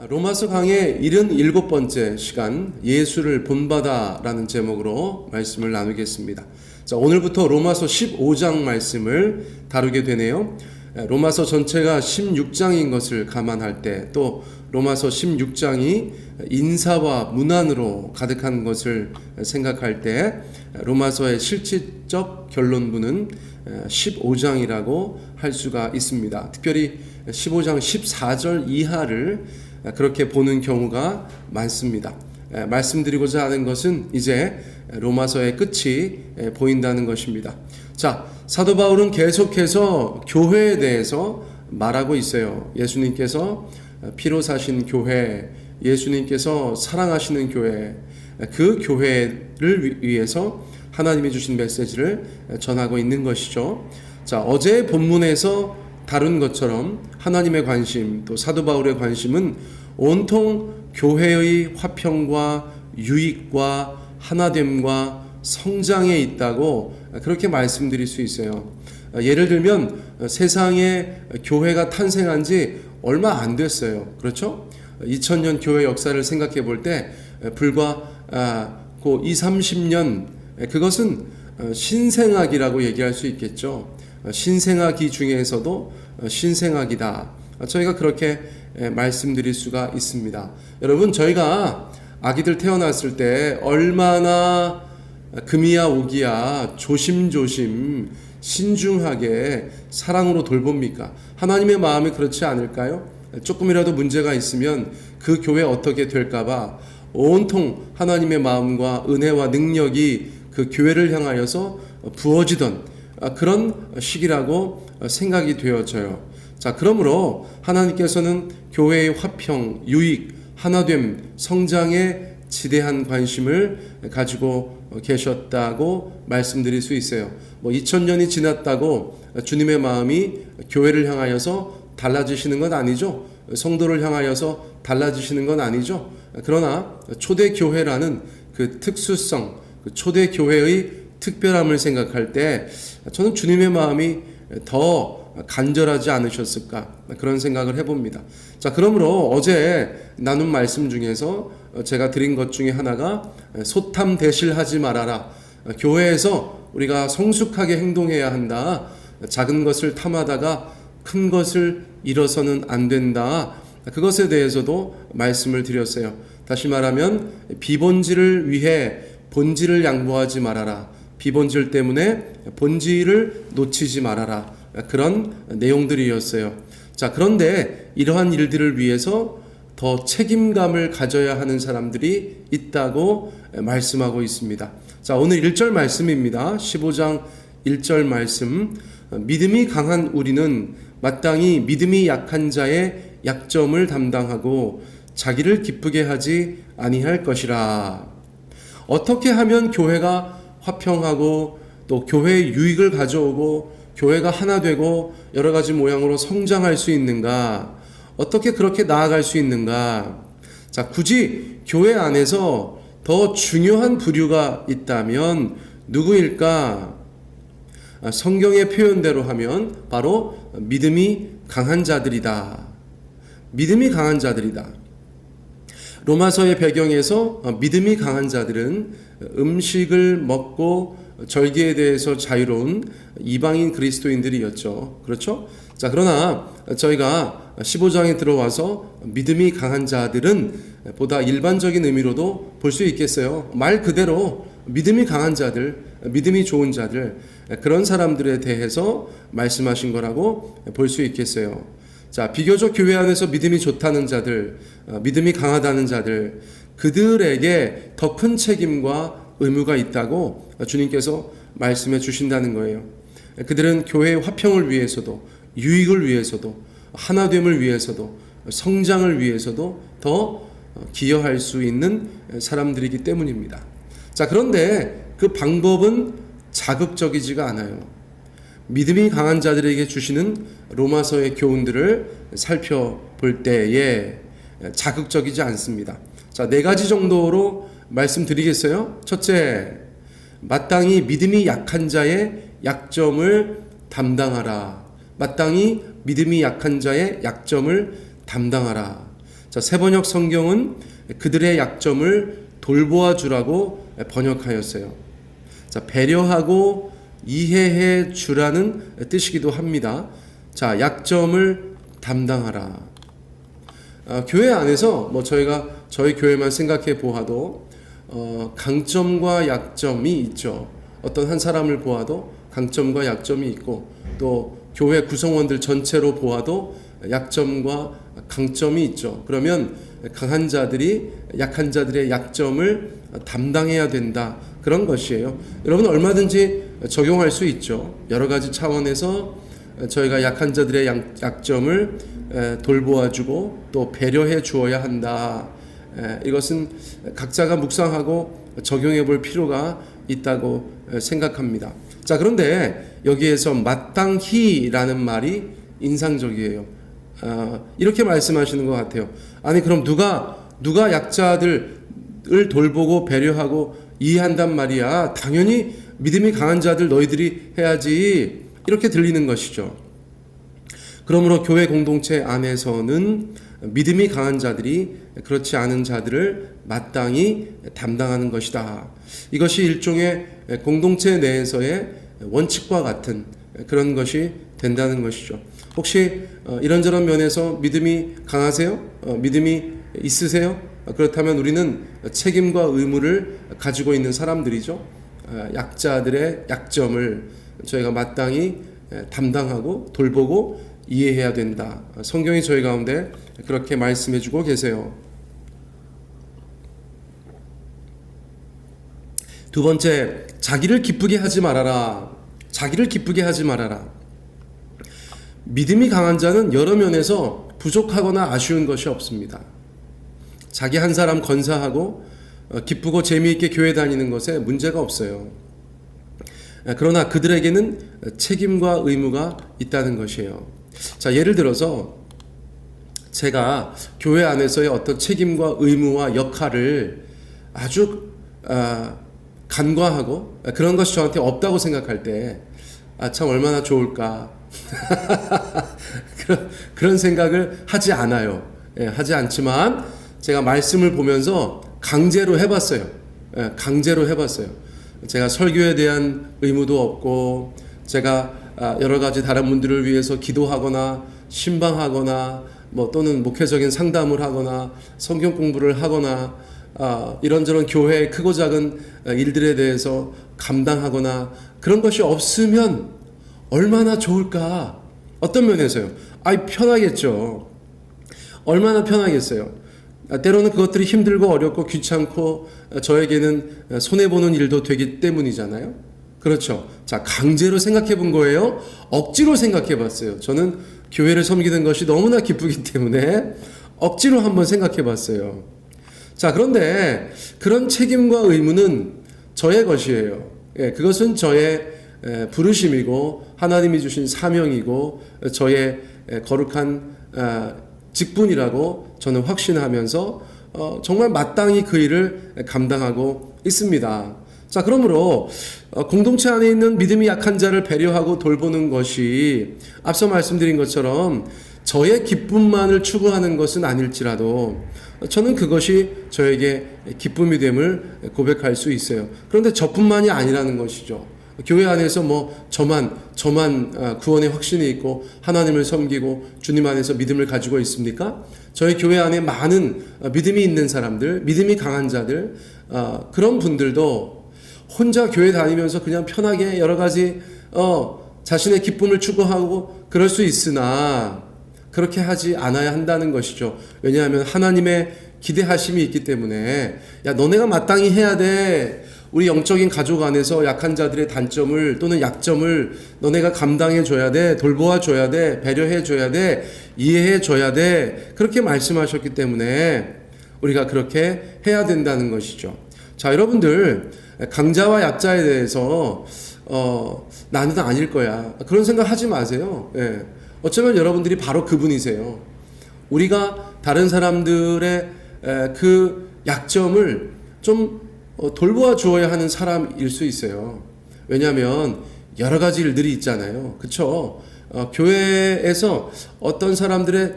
로마서 강의 77번째 시간 예수를 본받아라는 제목으로 말씀을 나누겠습니다. 자, 오늘부터 로마서 15장 말씀을 다루게 되네요. 로마서 전체가 16장인 것을 감안할 때, 또 로마서 16장이 인사와 문안으로 가득한 것을 생각할 때 로마서의 실질적 결론부는 15장이라고 할 수가 있습니다. 특별히 15장 14절 이하를 그렇게 보는 경우가 많습니다. 말씀드리고자 하는 것은 이제 로마서의 끝이 보인다는 것입니다. 자, 사도 바울은 계속해서 교회에 대해서 말하고 있어요. 예수님께서 피로 사신 교회, 예수님께서 사랑하시는 교회, 그 교회를 위해서 하나님이 주신 메시지를 전하고 있는 것이죠. 자, 어제 본문에서 다룬 것처럼 하나님의 관심, 또 사도 바울의 관심은 온통 교회의 화평과 유익과 하나됨과 성장에 있다고 그렇게 말씀드릴 수 있어요. 예를 들면 세상에 교회가 탄생한 지 얼마 안 됐어요. 그렇죠? 2000년 교회 역사를 생각해 볼 때 불과 20-30년, 그것은 신생학이라고 얘기할 수 있겠죠. 신생아기 중에서도 신생아기다. 저희가 그렇게 말씀드릴 수가 있습니다. 여러분, 저희가 아기들 태어났을 때 얼마나 금이야 오기야 조심조심 신중하게 사랑으로 돌봅니까? 하나님의 마음이 그렇지 않을까요? 조금이라도 문제가 있으면 그 교회 어떻게 될까봐 온통 하나님의 마음과 은혜와 능력이 그 교회를 향하여서 부어지던 그런 시기라고 생각이 되어져요. 자, 그러므로 하나님께서는 교회의 화평, 유익, 하나됨, 성장에 지대한 관심을 가지고 계셨다고 말씀드릴 수 있어요. 2000년이 지났다고 주님의 마음이 교회를 향하여서 달라지시는 건 아니죠. 성도를 향하여서 달라지시는 건 아니죠. 그러나 초대교회라는 그 특수성, 그 초대교회의 특별함을 생각할 때 저는 주님의 마음이 더 간절하지 않으셨을까, 그런 생각을 해봅니다. 자, 그러므로 어제 나눈 말씀 중에서 제가 드린 것 중에 하나가 소탐 대실하지 말아라. 교회에서 우리가 성숙하게 행동해야 한다. 작은 것을 탐하다가 큰 것을 잃어서는 안 된다. 그것에 대해서도 말씀을 드렸어요. 다시 말하면 비본질을 위해 본질을 양보하지 말아라. 비본질 때문에 본질을 놓치지 말아라. 그런 내용들이었어요. 자, 그런데 이러한 일들을 위해서 더 책임감을 가져야 하는 사람들이 있다고 말씀하고 있습니다. 자, 오늘 1절 말씀입니다. 15장 1절 말씀. 믿음이 강한 우리는 마땅히 믿음이 약한 자의 약점을 담당하고 자기를 기쁘게 하지 아니할 것이라. 어떻게 하면 교회가 화평하고 또 교회의 유익을 가져오고 교회가 하나 되고 여러 가지 모양으로 성장할 수 있는가? 어떻게 그렇게 나아갈 수 있는가? 자, 굳이 교회 안에서 더 중요한 부류가 있다면 누구일까? 성경의 표현대로 하면 바로 믿음이 강한 자들이다. 믿음이 강한 자들이다. 로마서의 배경에서 믿음이 강한 자들은 음식을 먹고 절기에 대해서 자유로운 이방인 그리스도인들이었죠. 그렇죠? 자, 그러나 저희가 15장에 들어와서 믿음이 강한 자들은 보다 일반적인 의미로도 볼 수 있겠어요. 말 그대로 믿음이 강한 자들, 믿음이 좋은 자들, 그런 사람들에 대해서 말씀하신 거라고 볼 수 있겠어요. 자, 비교적 교회 안에서 믿음이 좋다는 자들, 믿음이 강하다는 자들, 그들에게 더 큰 책임과 의무가 있다고 주님께서 말씀해 주신다는 거예요. 그들은 교회의 화평을 위해서도, 유익을 위해서도, 하나됨을 위해서도, 성장을 위해서도 더 기여할 수 있는 사람들이기 때문입니다. 자, 그런데 그 방법은 자극적이지가 않아요. 믿음이 강한 자들에게 주시는 로마서의 교훈들을 살펴볼 때에 자극적이지 않습니다. 자, 4가지 정도로 말씀드리겠어요? 첫째, 마땅히 믿음이 약한 자의 약점을 담당하라. 마땅히 믿음이 약한 자의 약점을 담당하라. 자, 새번역 성경은 그들의 약점을 돌보아 주라고 번역하였어요. 자, 배려하고 이해해 주라는 뜻이기도 합니다. 자, 약점을 담당하라. 교회 안에서 뭐 저희 교회만 생각해 보아도 강점과 약점이 있죠. 어떤 한 사람을 보아도 강점과 약점이 있고, 또 교회 구성원들 전체로 보아도 약점과 강점이 있죠. 그러면 강한 자들이 약한 자들의 약점을 담당해야 된다, 그런 것이에요. 여러분, 얼마든지 적용할 수 있죠. 여러 가지 차원에서 저희가 약한 자들의 약점을 돌보아주고 또 배려해 주어야 한다. 이것은 각자가 묵상하고 적용해 볼 필요가 있다고 생각합니다. 자, 그런데 여기에서 마땅히라는 말이 인상적이에요. 이렇게 말씀하시는 것 같아요. 아니, 그럼 누가 약자들을 돌보고 배려하고 이해한단 말이야. 당연히 믿음이 강한 자들 너희들이 해야지. 이렇게 들리는 것이죠. 그러므로 교회 공동체 안에서는 믿음이 강한 자들이 그렇지 않은 자들을 마땅히 담당하는 것이다. 이것이 일종의 공동체 내에서의 원칙과 같은 그런 것이 된다는 것이죠. 혹시 이런저런 면에서 믿음이 강하세요? 믿음이 있으세요? 그렇다면 우리는 책임과 의무를 가지고 있는 사람들이죠. 약자들의 약점을 저희가 마땅히 담당하고 돌보고 이해해야 된다. 성경이 저희 가운데 그렇게 말씀해주고 계세요. 두 번째, 자기를 기쁘게 하지 말아라. 자기를 기쁘게 하지 말아라. 믿음이 강한 자는 여러 면에서 부족하거나 아쉬운 것이 없습니다. 자기 한 사람 건사하고 기쁘고 재미있게 교회 다니는 것에 문제가 없어요. 그러나 그들에게는 책임과 의무가 있다는 것이에요. 자, 예를 들어서 제가 교회 안에서의 어떤 책임과 의무와 역할을 아주 간과하고 그런 것이 저한테 없다고 생각할 때 참 얼마나 좋을까. 그런 생각을 하지 않아요. 하지 않지만 제가 말씀을 보면서 강제로 해봤어요. 강제로 해봤어요. 제가 설교에 대한 의무도 없고, 제가 여러 가지 다른 분들을 위해서 기도하거나 신방하거나 뭐 또는 목회적인 상담을 하거나 성경 공부를 하거나 이런저런 교회의 크고 작은 일들에 대해서 감당하거나 그런 것이 없으면 얼마나 좋을까. 어떤 면에서요? 편하겠죠. 얼마나 편하겠어요. 때로는 그것들이 힘들고 어렵고 귀찮고 저에게는 손해보는 일도 되기 때문이잖아요. 그렇죠. 자, 강제로 생각해 본 거예요? 억지로 생각해 봤어요. 저는 교회를 섬기는 것이 너무나 기쁘기 때문에 억지로 한번 생각해 봤어요. 자, 그런데 그런 책임과 의무는 저의 것이에요. 그것은 저의 부르심이고 하나님이 주신 사명이고 저의 거룩한 직분이라고 저는 확신하면서 정말 마땅히 그 일을 감당하고 있습니다. 자, 그러므로 공동체 안에 있는 믿음이 약한 자를 배려하고 돌보는 것이 앞서 말씀드린 것처럼 저의 기쁨만을 추구하는 것은 아닐지라도 저는 그것이 저에게 기쁨이 됨을 고백할 수 있어요. 그런데 저뿐만이 아니라는 것이죠. 교회 안에서 뭐 저만 구원의 확신이 있고 하나님을 섬기고 주님 안에서 믿음을 가지고 있습니까? 저희 교회 안에 많은 믿음이 있는 사람들, 믿음이 강한 자들, 그런 분들도 혼자 교회 다니면서 그냥 편하게 여러 가지 자신의 기쁨을 추구하고 그럴 수 있으나 그렇게 하지 않아야 한다는 것이죠. 왜냐하면 하나님의 기대하심이 있기 때문에 야, 너네가 마땅히 해야 돼. 우리 영적인 가족 안에서 약한 자들의 단점을 또는 약점을 너네가 감당해 줘야 돼. 돌보아 줘야 돼. 배려해 줘야 돼. 이해해 줘야 돼. 그렇게 말씀하셨기 때문에 우리가 그렇게 해야 된다는 것이죠. 자, 여러분들 강자와 약자에 대해서 나는 아닐 거야. 그런 생각 하지 마세요. 예. 어쩌면 여러분들이 바로 그분이세요. 우리가 다른 사람들의 그 약점을 좀 돌보아 주어야 하는 사람일 수 있어요. 왜냐하면 여러 가지 일들이 있잖아요. 그렇죠? 교회에서 어떤 사람들의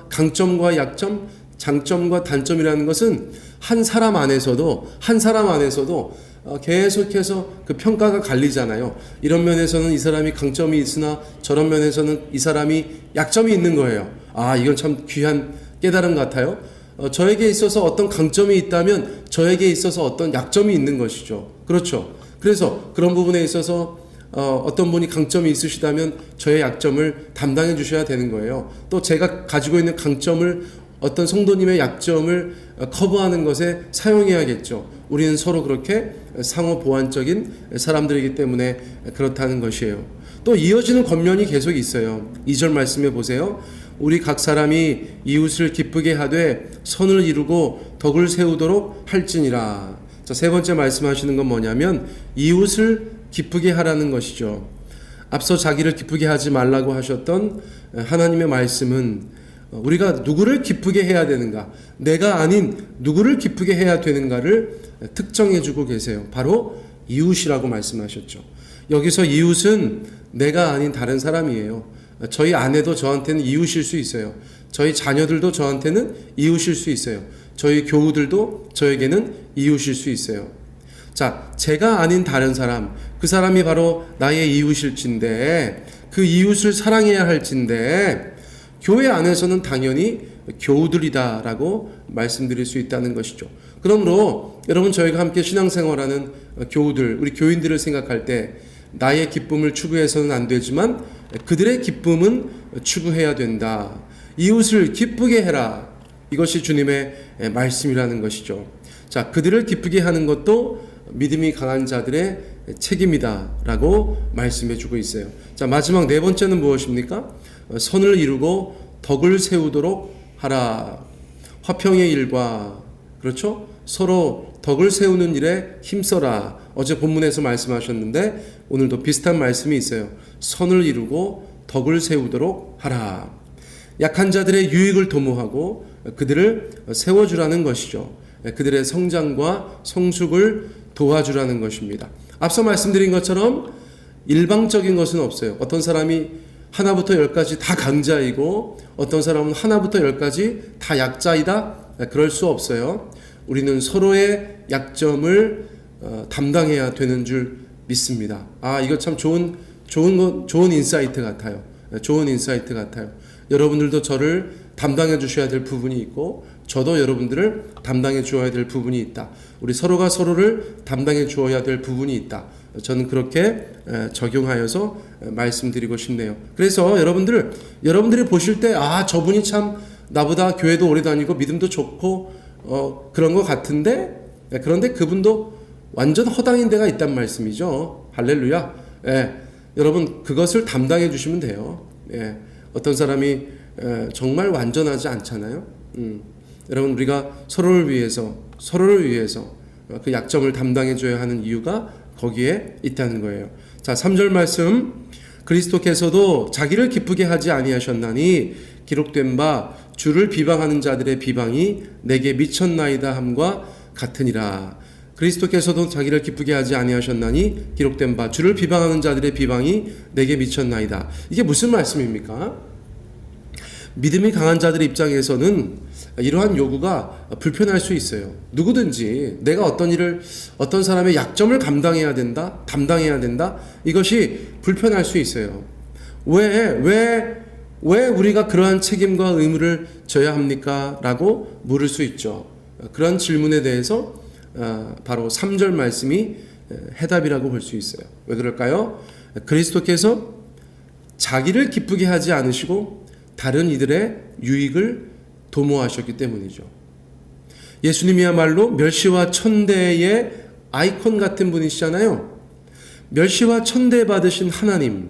강점과 약점, 장점과 단점이라는 것은 한 사람 안에서도 계속해서 그 평가가 갈리잖아요. 이런 면에서는 이 사람이 강점이 있으나 저런 면에서는 이 사람이 약점이 있는 거예요. 이건 참 귀한 깨달음 같아요. 저에게 있어서 어떤 강점이 있다면 저에게 있어서 어떤 약점이 있는 것이죠. 그렇죠. 그래서 그런 부분에 있어서 어떤 분이 강점이 있으시다면 저의 약점을 담당해 주셔야 되는 거예요. 또 제가 가지고 있는 강점을 어떤 성도님의 약점을 커버하는 것에 사용해야겠죠. 우리는 서로 그렇게 상호 보완적인 사람들이기 때문에 그렇다는 것이에요. 또 이어지는 권면이 계속 있어요. 2절 말씀해 보세요. 우리 각 사람이 이웃을 기쁘게 하되 선을 이루고 덕을 세우도록 할지니라. 자, 세 번째 말씀하시는 건 뭐냐면 이웃을 기쁘게 하라는 것이죠. 앞서 자기를 기쁘게 하지 말라고 하셨던 하나님의 말씀은 우리가 누구를 기쁘게 해야 되는가, 내가 아닌 누구를 기쁘게 해야 되는가를 특정해 주고 계세요. 바로 이웃이라고 말씀하셨죠. 여기서 이웃은 내가 아닌 다른 사람이에요. 저희 아내도 저한테는 이웃일 수 있어요. 저희 자녀들도 저한테는 이웃일 수 있어요. 저희 교우들도 저에게는 이웃일 수 있어요. 자, 제가 아닌 다른 사람, 그 사람이 바로 나의 이웃일진데, 그 이웃을 사랑해야 할진데, 교회 안에서는 당연히 교우들이다라고 말씀드릴 수 있다는 것이죠. 그러므로 여러분, 저희가 함께 신앙생활하는 교우들, 우리 교인들을 생각할 때 나의 기쁨을 추구해서는 안 되지만 그들의 기쁨은 추구해야 된다. 이웃을 기쁘게 해라. 이것이 주님의 말씀이라는 것이죠. 자, 그들을 기쁘게 하는 것도 믿음이 강한 자들의 책임이다라고 말씀해 주고 있어요. 자, 마지막 네 번째는 무엇입니까? 선을 이루고 덕을 세우도록 하라. 화평의 일과, 그렇죠? 서로 덕을 세우는 일에 힘써라. 어제 본문에서 말씀하셨는데 오늘도 비슷한 말씀이 있어요. 선을 이루고 덕을 세우도록 하라. 약한 자들의 유익을 도모하고 그들을 세워주라는 것이죠. 그들의 성장과 성숙을 도와주라는 것입니다. 앞서 말씀드린 것처럼 일방적인 것은 없어요. 어떤 사람이 하나부터 열까지 다 강자이고 어떤 사람은 하나부터 열까지 다 약자이다. 그럴 수 없어요. 우리는 서로의 약점을 담당해야 되는 줄 믿습니다. 이거 참 좋은 인사이트 같아요. 좋은 인사이트 같아요. 여러분들도 저를 담당해 주셔야 될 부분이 있고 저도 여러분들을 담당해 주어야 될 부분이 있다. 우리 서로가 서로를 담당해 주어야 될 부분이 있다. 저는 그렇게 적용하여서 말씀드리고 싶네요. 그래서 여러분들이 보실 때 저분이 참 나보다 교회도 오래 다니고 믿음도 좋고 그런 것 같은데, 그런데 그분도 완전 허당인 데가 있단 말씀이죠. 할렐루야. 여러분, 그것을 담당해 주시면 돼요. 어떤 사람이 정말 완전하지 않잖아요. 여러분, 우리가 서로를 위해서 그 약점을 담당해 줘야 하는 이유가 거기에 있다는 거예요. 자, 3절 말씀. 그리스도께서도 자기를 기쁘게 하지 아니하셨나니 기록된 바 주를 비방하는 자들의 비방이 내게 미쳤나이다 함과 같으니라. 그리스도께서도 자기를 기쁘게 하지 아니하셨나니 기록된 바 주를 비방하는 자들의 비방이 내게 미쳤나이다. 이게 무슨 말씀입니까? 믿음이 강한 자들의 입장에서는 이러한 요구가 불편할 수 있어요. 누구든지 내가 어떤 사람의 약점을 담당해야 된다. 이것이 불편할 수 있어요. 왜 우리가 그러한 책임과 의무를 져야 합니까? 라고 물을 수 있죠. 그런 질문에 대해서 바로 3절 말씀이 해답이라고 볼 수 있어요. 왜 그럴까요? 그리스도께서 자기를 기쁘게 하지 않으시고 다른 이들의 유익을 도모하셨기 때문이죠. 예수님이야말로 멸시와 천대의 아이콘 같은 분이시잖아요. 멸시와 천대 받으신 하나님,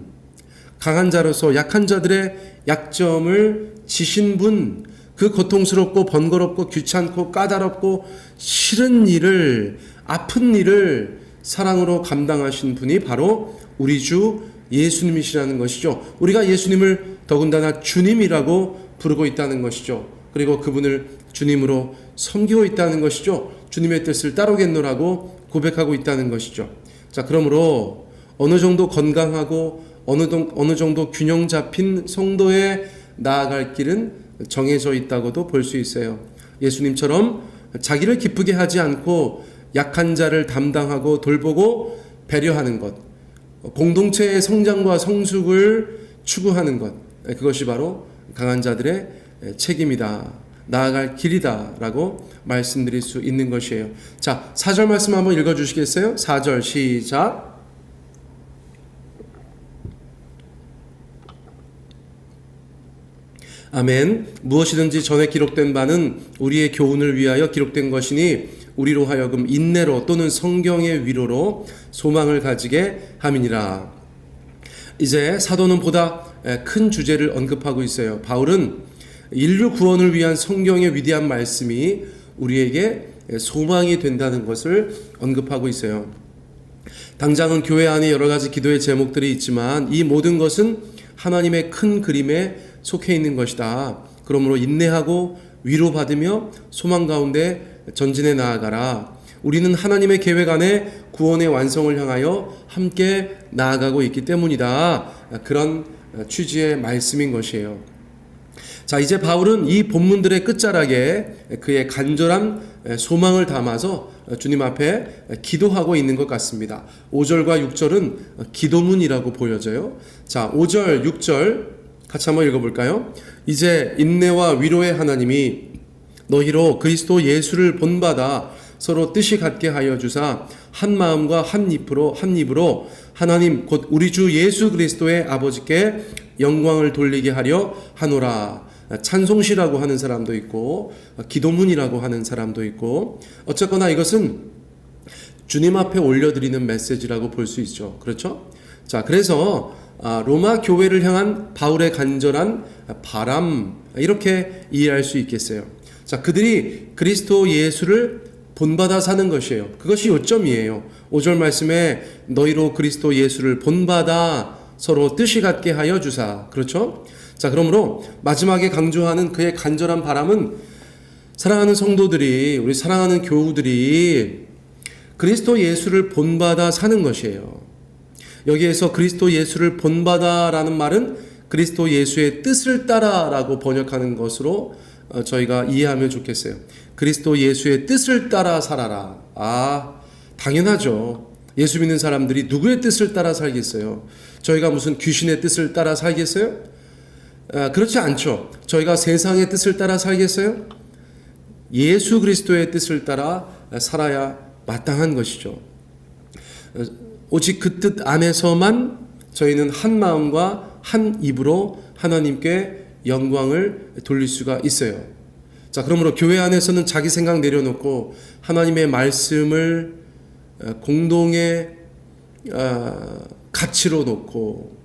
강한 자로서 약한 자들의 약점을 지신 분, 그 고통스럽고 번거롭고 귀찮고 까다롭고 싫은 일을, 아픈 일을 사랑으로 감당하신 분이 바로 우리 주 예수님이시라는 것이죠. 우리가 예수님을 더군다나 주님이라고 부르고 있다는 것이죠. 그리고 그분을 주님으로 섬기고 있다는 것이죠. 주님의 뜻을 따르겠노라고 고백하고 있다는 것이죠. 자, 그러므로 어느 정도 건강하고 어느 정도 균형 잡힌 성도의 나아갈 길은 정해져 있다고도 볼 수 있어요. 예수님처럼 자기를 기쁘게 하지 않고 약한 자를 담당하고 돌보고 배려하는 것, 공동체의 성장과 성숙을 추구하는 것, 그것이 바로 강한 자들의 책임이다, 나아갈 길이다 라고 말씀드릴 수 있는 것이에요. 자, 4절 말씀 한번 읽어주시겠어요? 4절 시작. 아멘. 무엇이든지 전에 기록된 바는 우리의 교훈을 위하여 기록된 것이니 우리로 하여금 인내로 또는 성경의 위로로 소망을 가지게 함이니라. 이제 사도는 보다 큰 주제를 언급하고 있어요. 바울은 인류 구원을 위한 성경의 위대한 말씀이 우리에게 소망이 된다는 것을 언급하고 있어요. 당장은 교회 안에 여러 가지 기도의 제목들이 있지만 이 모든 것은 하나님의 큰 그림에 속해 있는 것이다. 그러므로 인내하고 위로받으며 소망 가운데 전진해 나아가라. 우리는 하나님의 계획 안에 구원의 완성을 향하여 함께 나아가고 있기 때문이다. 그런 취지의 말씀인 것이에요. 자, 이제 바울은 이 본문들의 끝자락에 그의 간절한 소망을 담아서 주님 앞에 기도하고 있는 것 같습니다. 5절과 6절은 기도문이라고 보여져요. 자, 5절, 6절 같이 한번 읽어볼까요? 이제 인내와 위로의 하나님이 너희로 그리스도 예수를 본받아 서로 뜻이 같게 하여 주사 한 마음과 한 입으로 하나님 곧 우리 주 예수 그리스도의 아버지께 영광을 돌리게 하려 하노라. 찬송시라고 하는 사람도 있고 기도문이라고 하는 사람도 있고, 어쨌거나 이것은 주님 앞에 올려드리는 메시지라고 볼 수 있죠. 그렇죠? 자, 그래서 로마 교회를 향한 바울의 간절한 바람, 이렇게 이해할 수 있겠어요. 자, 그들이 그리스도 예수를 본받아 사는 것이에요. 그것이 요점이에요. 5절 말씀에 너희로 그리스도 예수를 본받아 서로 뜻이 같게 하여 주사. 그렇죠? 자, 그러므로 마지막에 강조하는 그의 간절한 바람은 사랑하는 성도들이, 우리 사랑하는 교우들이 그리스도 예수를 본받아 사는 것이에요. 여기에서 그리스도 예수를 본받아라는 말은 그리스도 예수의 뜻을 따라라고 번역하는 것으로 저희가 이해하면 좋겠어요. 그리스도 예수의 뜻을 따라 살아라. 당연하죠. 예수 믿는 사람들이 누구의 뜻을 따라 살겠어요? 저희가 무슨 귀신의 뜻을 따라 살겠어요? 그렇지 않죠. 저희가 세상의 뜻을 따라 살겠어요? 예수 그리스도의 뜻을 따라 살아야 마땅한 것이죠. 오직 그 뜻 안에서만 저희는 한 마음과 한 입으로 하나님께 영광을 돌릴 수가 있어요. 자, 그러므로 교회 안에서는 자기 생각 내려놓고 하나님의 말씀을 공동의 가치로 놓고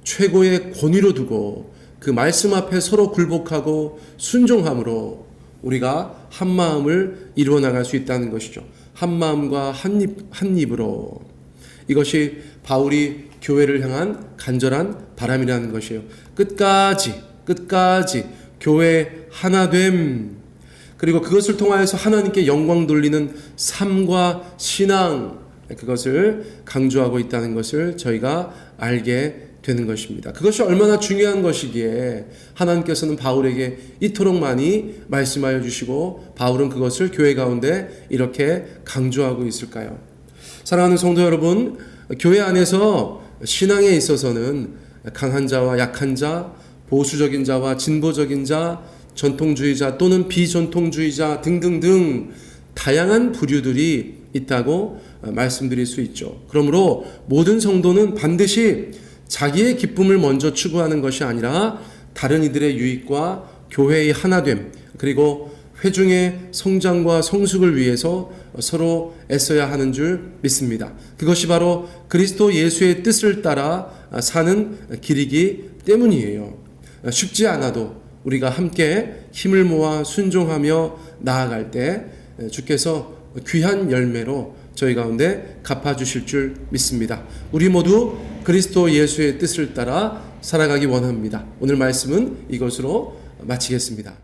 최고의 권위로 두고 그 말씀 앞에 서로 굴복하고 순종함으로 우리가 한 마음을 이루어 나갈 수 있다는 것이죠. 한 마음과 한 입으로. 이것이 바울이 교회를 향한 간절한 바람이라는 것이에요. 끝까지 교회 하나됨, 그리고 그것을 통하여서 하나님께 영광 돌리는 삶과 신앙, 그것을 강조하고 있다는 것을 저희가 알게 되는 것입니다. 그것이 얼마나 중요한 것이기에 하나님께서는 바울에게 이토록 많이 말씀하여 주시고 바울은 그것을 교회 가운데 이렇게 강조하고 있을까요? 사랑하는 성도 여러분, 교회 안에서 신앙에 있어서는 강한 자와 약한 자, 보수적인 자와 진보적인 자, 전통주의자 또는 비전통주의자 등등등 다양한 부류들이 있다고 말씀드릴 수 있죠. 그러므로 모든 성도는 반드시 자기의 기쁨을 먼저 추구하는 것이 아니라 다른 이들의 유익과 교회의 하나됨, 그리고 회중의 성장과 성숙을 위해서 서로 애써야 하는 줄 믿습니다. 그것이 바로 그리스도 예수의 뜻을 따라 사는 길이기 때문이에요. 쉽지 않아도 우리가 함께 힘을 모아 순종하며 나아갈 때 주께서 귀한 열매로 저희 가운데 갚아주실 줄 믿습니다. 우리 모두 그리스도 예수의 뜻을 따라 살아가기 원합니다. 오늘 말씀은 이것으로 마치겠습니다.